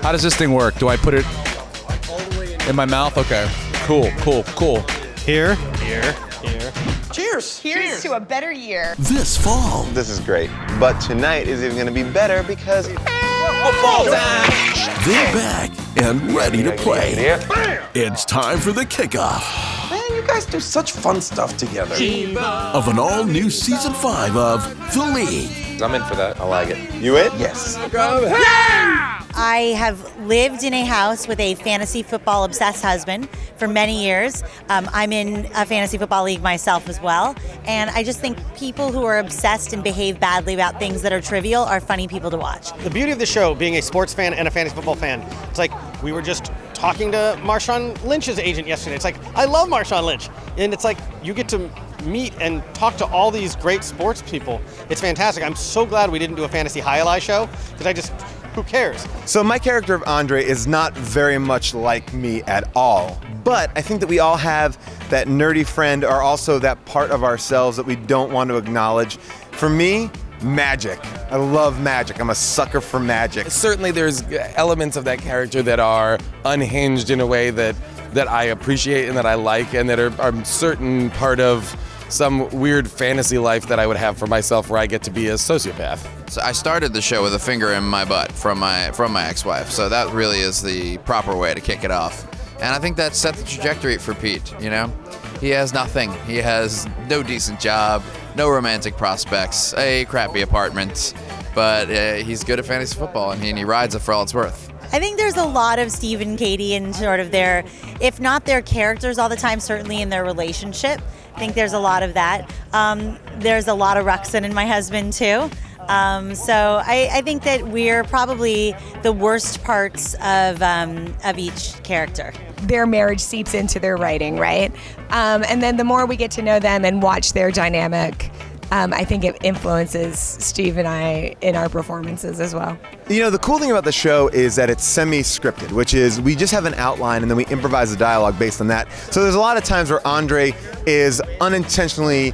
How does this thing work? Do I put it in my mouth? Okay. Cool. Here. Cheers. Here's to a better year. This fall. This is great. But tonight is even going to be better because football time. They're back and ready to play. It's time for the kickoff Man, you guys do such fun stuff together. of an all-new Season 5 of The League. I'm in for that. I like it. You in? Yes. I have lived in a house with a fantasy football obsessed husband for many years. I'm in a fantasy football league myself as well. And I just think people who are obsessed and behave badly about things that are trivial are funny people to watch. The beauty of the show, being a sports fan and a fantasy football fan, it's like we were just talking to Marshawn Lynch's agent yesterday. It's like, I love Marshawn Lynch. And it's like you get to meet and talk to all these great sports people. It's fantastic. I'm so glad we didn't do a fantasy highlight show because who cares? So my character of Andre is not very much like me at all. But I think that we all have that nerdy friend or also that part of ourselves that we don't want to acknowledge. For me, magic. I love magic. I'm a sucker for magic. Certainly there's elements of that character that are unhinged in a way that I appreciate and that I like and that are certain part of some weird fantasy life that I would have for myself where I get to be a sociopath. So I started the show with a finger in my butt from my ex-wife. So that really is the proper way to kick it off. And I think that set the trajectory for Pete, you know? He has nothing. He has no decent job, no romantic prospects, a crappy apartment, but he's good at fantasy football and he rides it for all it's worth. I think there's a lot of Steve and Katie and sort of their, if not their characters all the time, certainly in their relationship. I think there's a lot of that. There's a lot of Ruxin in my husband too. So I think that we're probably the worst parts of each character. Their marriage seeps into their writing, right? And then the more we get to know them and watch their dynamic, I think it influences Steve and I in our performances as well. You know, the cool thing about the show is that it's semi-scripted, which is we just have an outline and then we improvise the dialogue based on that. So there's a lot of times where Andre is unintentionally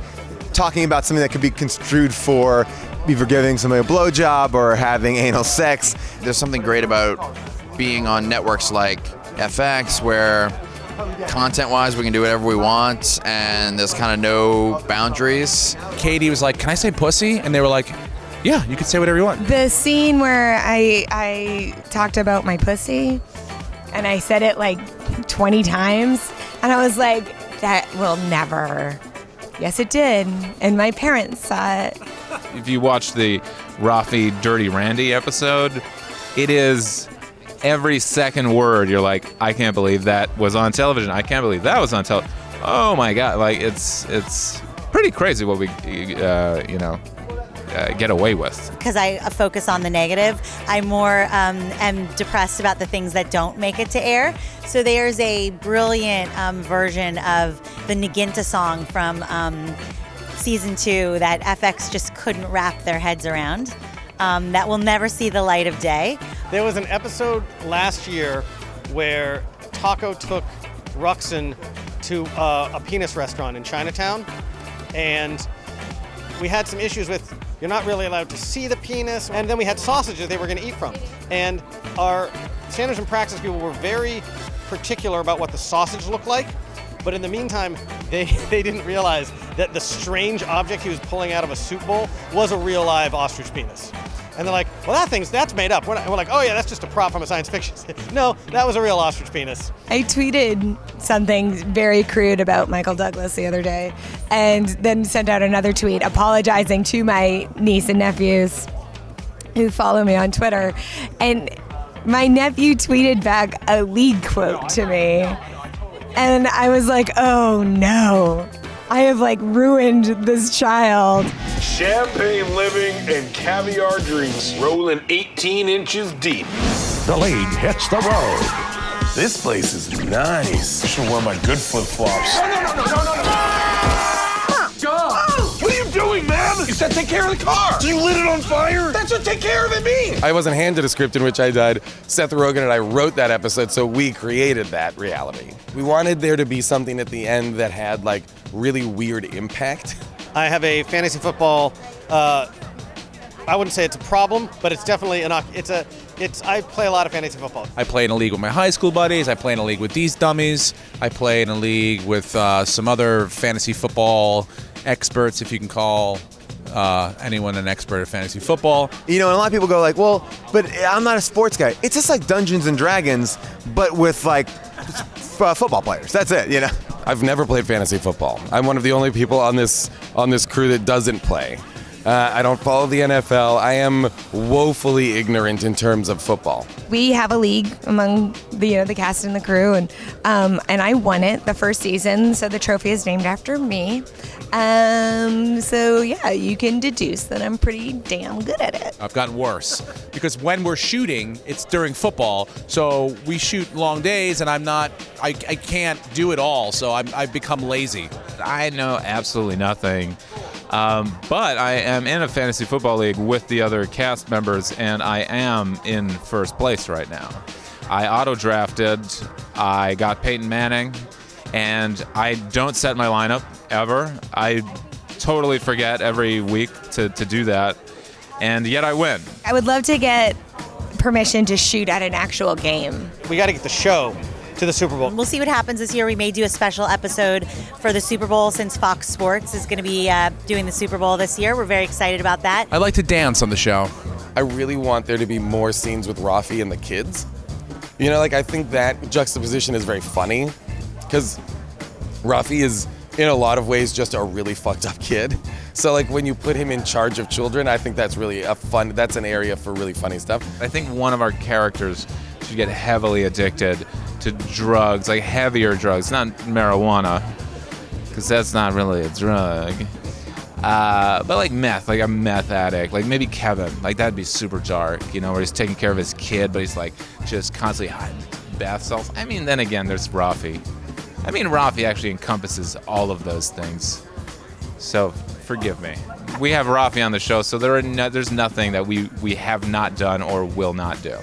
talking about something that could be construed for either giving somebody a blowjob or having anal sex. There's something great about being on networks like FX where content-wise we can do whatever we want and there's kind of no boundaries. Katie was like, "Can I say pussy?" And they were like, "Yeah, you can say whatever you want." The scene where I talked about my pussy and I said it like 20 times and I was like, that will never. Yes, it did. And my parents saw it. If you watch the Rafi Dirty Randy episode, it is every second word you're like, I can't believe that was on television. I can't believe that was on television. Oh my God. Like it's pretty crazy what we, get away with. Because I focus on the negative, I more am depressed about the things that don't make it to air. So there's a brilliant version of the Naginta song from season 2 that FX just couldn't wrap their heads around. That will never see the light of day. There was an episode last year where Taco took Ruxin to a penis restaurant in Chinatown, and we had some issues with you're not really allowed to see the penis, and then we had sausages they were going to eat from. And our standards and practice people were very particular about what the sausage looked like, but in the meantime, they didn't realize that the strange object he was pulling out of a soup bowl was a real live ostrich penis. And they're like, well, that's made up. We're like, oh yeah, that's just a prop from a science fiction. No, that was a real ostrich penis. I tweeted something very crude about Michael Douglas the other day and then sent out another tweet apologizing to my niece and nephews who follow me on Twitter. And my nephew tweeted back a league quote to me. And I was like, oh no, I have ruined this child. Champagne living and caviar dreams rolling 18 inches deep. The League hits the road. This place is nice. I should wear my good flip-flops. What are you doing, man? You said take care of the car. So you lit it on fire? That's what take care of it means. I wasn't handed a script in which I died. Seth Rogen and I wrote that episode, so we created that reality. We wanted there to be something at the end that had really weird impact. I have a fantasy football, I wouldn't say it's a problem, but it's definitely it's I play a lot of fantasy football. I play in a league with my high school buddies. I play in a league with these dummies. I play in a league with some other fantasy football experts, if you can call anyone an expert at fantasy football. You know, and a lot of people go like, well, but I'm not a sports guy. It's just like Dungeons and Dragons, but with like football players. That's it, you know? I've never played fantasy football. I'm one of the only people on this crew that doesn't play. I don't follow the NFL. I am woefully ignorant in terms of football. We have a league among the cast and the crew, and I won it the first season, so the trophy is named after me. So yeah, you can deduce that I'm pretty damn good at it. I've gotten worse because when we're shooting, it's during football, so we shoot long days, and I can't do it all, so I've become lazy. I know absolutely nothing. But I am in a fantasy football league with the other cast members, and I am in first place right now. I auto-drafted, I got Peyton Manning, and I don't set my lineup ever. I totally forget every week to do that, and yet I win. I would love to get permission to shoot at an actual game. We got to get the show to the Super Bowl. We'll see what happens this year. We may do a special episode for the Super Bowl since Fox Sports is going to be doing the Super Bowl this year. We're very excited about that. I like to dance on the show. I really want there to be more scenes with Rafi and the kids. You know, like I think that juxtaposition is very funny because Rafi is in a lot of ways just a really fucked up kid. So like when you put him in charge of children, I think that's really that's an area for really funny stuff. I think one of our characters should get heavily addicted to drugs, like heavier drugs, not marijuana, because that's not really a drug. But like meth, like a meth addict, like maybe Kevin, like that'd be super dark, you know, where he's taking care of his kid, but he's like just constantly hiding bath salts. I mean, then again, there's Rafi. I mean, Rafi actually encompasses all of those things. So forgive me. We have Rafi on the show, so there's nothing that we have not done or will not do.